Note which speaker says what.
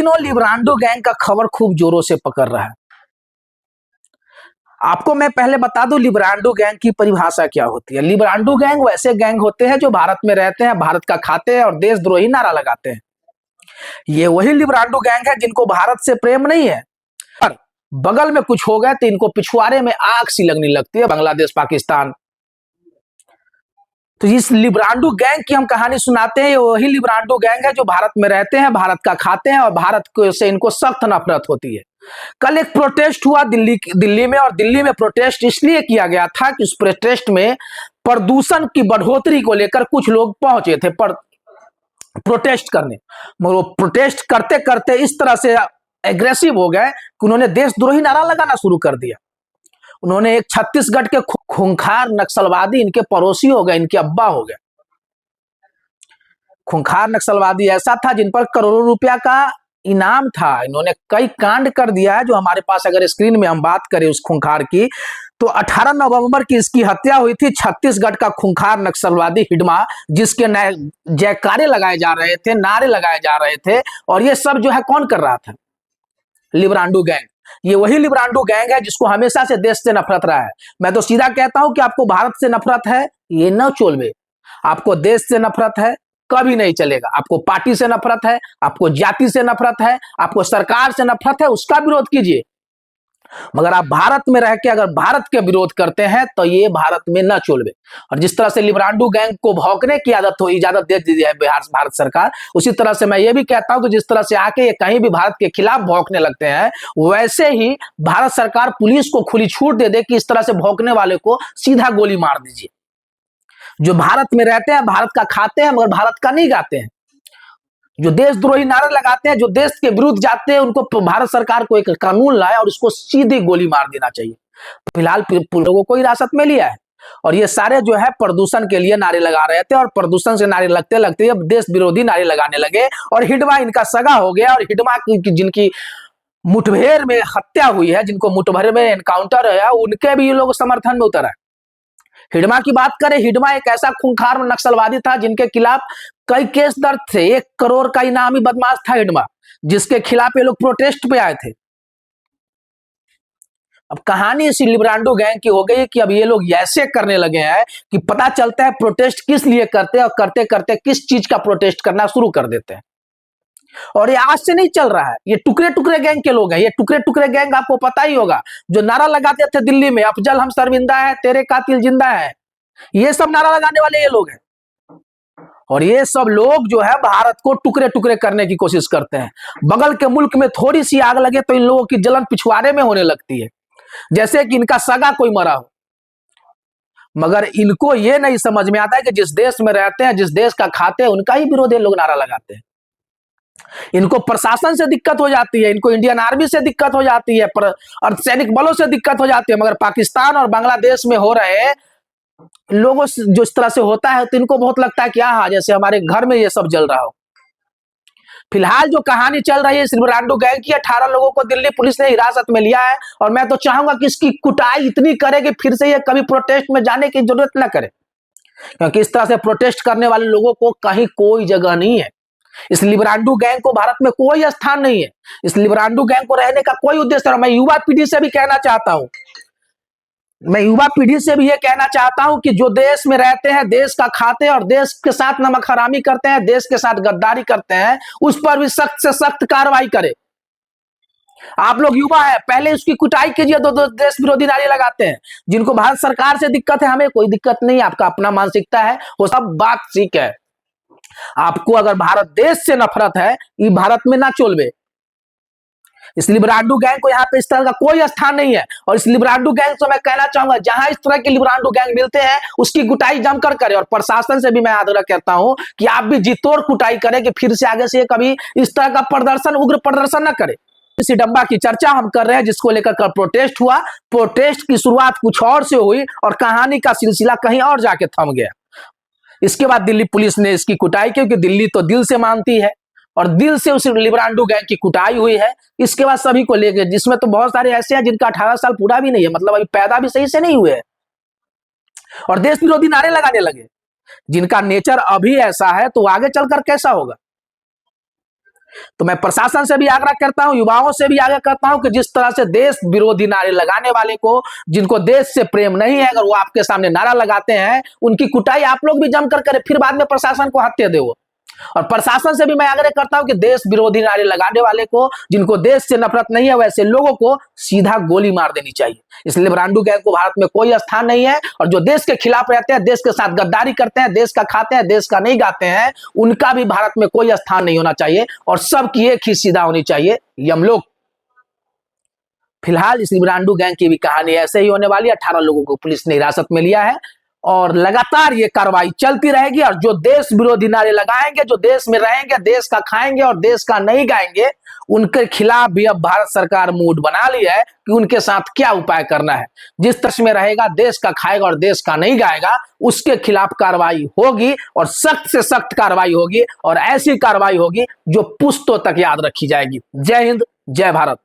Speaker 1: दिनों लिब्रांडो गैंग का खबर खूब जोरों से पकड़ रहा है। आपको मैं पहले बता दूं लिब्रांडो गैंग की परिभाषा क्या होती है। लिब्रांडो गैंग वैसे गैंग होते हैं जो भारत में रहते हैं, भारत का खाते हैं और देशद्रोही नारा लगाते हैं। ये वही लिब्रांडो गैंग है जिनको भारत से प्रेम नहीं है, पर बगल में कुछ हो गया तो इनको पिछवाड़े में आग सी लगने लगती है, बांग्लादेश पाकिस्तान। तो इस लिब्रांडो गैंग की हम कहानी सुनाते हैं। ये वही लिब्रांडो गैंग है जो भारत में रहते हैं, भारत का खाते हैं और भारत से इनको सख्त नफरत होती है। कल एक प्रोटेस्ट हुआ दिल्ली में, और दिल्ली में प्रोटेस्ट इसलिए किया गया था कि उस प्रोटेस्ट में प्रदूषण की बढ़ोतरी को लेकर कुछ लोग पहुंचे थे प्रोटेस्ट करने, मगर वो प्रोटेस्ट करते करते इस तरह से एग्रेसिव हो गए कि उन्होंने देशद्रोही नारा लगाना शुरू कर दिया। उन्होंने एक छत्तीसगढ़ के खूंखार नक्सलवादी इनके पड़ोसी हो गए, इनके अब्बा हो गए। खूंखार नक्सलवादी ऐसा था जिन पर करोड़ों रुपया का इनाम था। इन्होंने कई कांड कर दिया है जो हमारे पास, अगर स्क्रीन में हम बात करें उस खूंखार की, तो 18 नवंबर की इसकी हत्या हुई थी। छत्तीसगढ़ का खूंखार नक्सलवादी हिडमा, जिसके जयकारे लगाए जा रहे थे, नारे लगाए जा रहे थे, और ये सब जो है कौन कर रहा था? लिब्रांडो गैंग। ये वही लिब्रांडो गैंग है जिसको हमेशा से देश से नफरत रहा है। मैं तो सीधा कहता हूं कि आपको भारत से नफरत है, ये न चोलवे। आपको देश से नफरत है, कभी नहीं चलेगा। आपको पार्टी से नफरत है, आपको जाति से नफरत है, आपको सरकार से नफरत है, उसका विरोध कीजिए। मगर आप भारत में रह के अगर भारत के विरोध करते हैं तो ये भारत में न चोलवे। और जिस तरह से लिब्रांडो गैंग को भौंकने की इजाजत दे दी है भारत सरकार, उसी तरह से मैं ये भी कहता हूं कि जिस तरह से आके ये कहीं भी भारत के खिलाफ भौंकने लगते हैं, वैसे ही भारत सरकार पुलिस को खुली छूट दे दे कि इस तरह से भौंकने वाले को सीधा गोली मार दीजिए। जो भारत में रहते हैं, भारत का खाते हैं, मगर भारत का नहीं गाते हैं, जो देशद्रोही नारे लगाते हैं, जो देश के विरुद्ध जाते हैं, उनको भारत सरकार को एक कानून लाए और उसको सीधी गोली मार देना चाहिए। फिलहाल लोगों को हिरासत में लिया है, और ये सारे जो है प्रदूषण के लिए नारे लगा रहे थे, और प्रदूषण से नारे लगते लगते अब देश विरोधी नारे लगाने लगे। और हिडमा इनका सगा हो गया, और हिडमा जिनकी मुठभेड़ में हत्या हुई है, जिनको मुठभेड़ में एनकाउंटर है, उनके भी ये लोग समर्थन में उतर है। हिडमा की बात करें, हिडमा एक ऐसा खूंखार नक्सलवादी था जिनके खिलाफ कई केस दर्ज थे। 1 करोड़ का इनामी बदमाश था हिडमा, जिसके खिलाफ ये लोग प्रोटेस्ट पे आए थे। अब कहानी इसी लिब्रांडो गैंग की हो गई कि अब ये लोग ऐसे करने लगे हैं कि पता चलता है प्रोटेस्ट किस लिए करते हैं, और करते करते किस चीज का प्रोटेस्ट करना शुरू कर देते हैं। और ये आज से नहीं चल रहा है, ये टुकड़े टुकड़े गैंग के लोग हैं। ये टुकड़े टुकड़े गैंग आपको पता ही होगा, जो नारा लगाते थे दिल्ली में, अफजल हम शर्मिंदा है, तेरे कातिल जिंदा है, ये सब नारा लगाने वाले ये लोग हैं। और ये सब लोग जो है भारत को टुकड़े टुकड़े करने की कोशिश करते हैं। बगल के मुल्क में थोड़ी सी आग लगे तो इन लोगों की जलन पिछवाड़े में होने लगती है, जैसे कि इनका सगा कोई मरा हो। मगर इनको ये नहीं समझ में आता है कि जिस देश में रहते हैं, जिस देश का खाते हैं, उनका ही विरोध लोग नारा लगाते हैं। इनको प्रशासन से दिक्कत हो जाती है, इनको इंडियन आर्मी से दिक्कत हो जाती है, अर्धसैनिक बलों से दिक्कत हो जाती है, मगर पाकिस्तान और बांग्लादेश में हो रहे लोगों से जो इस तरह से होता है तो इनको बहुत लगता है कि हाँ, जैसे हमारे घर में ये सब जल रहा हो। फिलहाल जो कहानी चल रही है लिब्रांडो गैंग की, 18 लोगों को दिल्ली पुलिस ने हिरासत में लिया है, और मैं तो चाहूंगा कि इसकी कुटाई इतनी करे कि फिर से ये कभी प्रोटेस्ट में जाने की जरूरत ना करे, क्योंकि इस तरह से प्रोटेस्ट करने वाले लोगों को कहीं कोई जगह नहीं है। इस लिब्रांडो गैंग को भारत में कोई स्थान नहीं है। इस लिब्रांडो गैंग को रहने का कोई उद्देश्य नहीं। मैं युवा पीढ़ी से भी कहना चाहता हूं, मैं युवा पीढ़ी से भी ये कहना चाहता हूं कि जो देश में रहते हैं, देश का खाते हैं और देश के साथ नमक हरामी करते हैं, देश के साथ गद्दारी करते हैं, उस पर भी सख्त से सख्त कार्रवाई करे। आप लोग युवा है, पहले उसकी कुटाई कीजिए। दो देश विरोधी नारे लगाते हैं, जिनको भारत सरकार से दिक्कत है, हमें कोई दिक्कत नहीं, आपका अपना मानसिकता है, वो सब बात ठीक है। आपको अगर भारत देश से नफरत है, ये भारत में ना चोलवे। इस लिब्रांडो गैंग को यहाँ पे इस तरह का कोई स्थान नहीं है। और इस लिब्रांडो गैंग से मैं कहना चाहूंगा, जहां इस तरह के लिब्रांडो गैंग मिलते हैं, उसकी कुटाई जमकर करे। और प्रशासन से भी मैं आग्रह करता हूं कि आप भी जी तोड़ कुटाई करें कि फिर से आगे से कभी इस तरह का प्रदर्शन, उग्र प्रदर्शन न करे। इस डब्बा की चर्चा हम कर रहे हैं, जिसको लेकर कल प्रोटेस्ट हुआ। प्रोटेस्ट की शुरुआत कुछ और से हुई और कहानी का सिलसिला कहीं और जाके थम गया। इसके बाद दिल्ली पुलिस ने इसकी कुटाई, क्योंकि दिल्ली तो दिल से मानती है, और दिल से उस लिब्रांडो गैंग की कुटाई हुई है। इसके बाद सभी को लेकर, जिसमें तो बहुत सारे ऐसे हैं जिनका 18 साल पूरा भी नहीं है, मतलब अभी पैदा भी सही से नहीं हुए हैं, और देश विरोधी नारे लगाने लगे। जिनका नेचर अभी ऐसा है तो आगे चलकर कैसा होगा? तो मैं प्रशासन से भी आग्रह करता हूं, युवाओं से भी आग्रह करता हूं कि जिस तरह से देश विरोधी नारे लगाने वाले को, जिनको देश से प्रेम नहीं है, अगर वो आपके सामने नारा लगाते हैं, उनकी कुटाई आप लोग भी जमकर करें, फिर बाद में प्रशासन को हत्या दे वो। और प्रशासन से भी मैं आग्रह करता हूं कि देश विरोधी नारे लगाने वाले को, जिनको देश से नफरत नहीं है, वैसे लोगों को सीधा गोली मार देनी चाहिए। इसलिए ब्रांडू गैंग को भारत में कोई स्थान नहीं है, और जो देश के खिलाफ रहते हैं, देश के साथ गद्दारी करते हैं, देश का खाते हैं, देश का नहीं गाते हैं, उनका भी भारत में कोई स्थान नहीं होना चाहिए, और सबकी एक ही सीधा होनी चाहिए, यमलोक। फिलहाल इस ब्रांडू गैंग की भी कहानी ऐसे ही होने वाली है। 18 लोगों को पुलिस ने हिरासत में लिया है, और लगातार ये कार्रवाई चलती रहेगी। और जो देश विरोधी नारे लगाएंगे, जो देश में रहेंगे, देश का खाएंगे और देश का नहीं गाएंगे, उनके खिलाफ भी अब भारत सरकार मूड बना ली है कि उनके साथ क्या उपाय करना है। जिस देश में रहेगा, देश का खाएगा और देश का नहीं गाएगा, उसके खिलाफ कार्रवाई होगी, और सख्त से सख्त कार्रवाई होगी, और ऐसी कार्रवाई होगी जो पुश्तों तक याद रखी जाएगी। जय हिंद, जय भारत।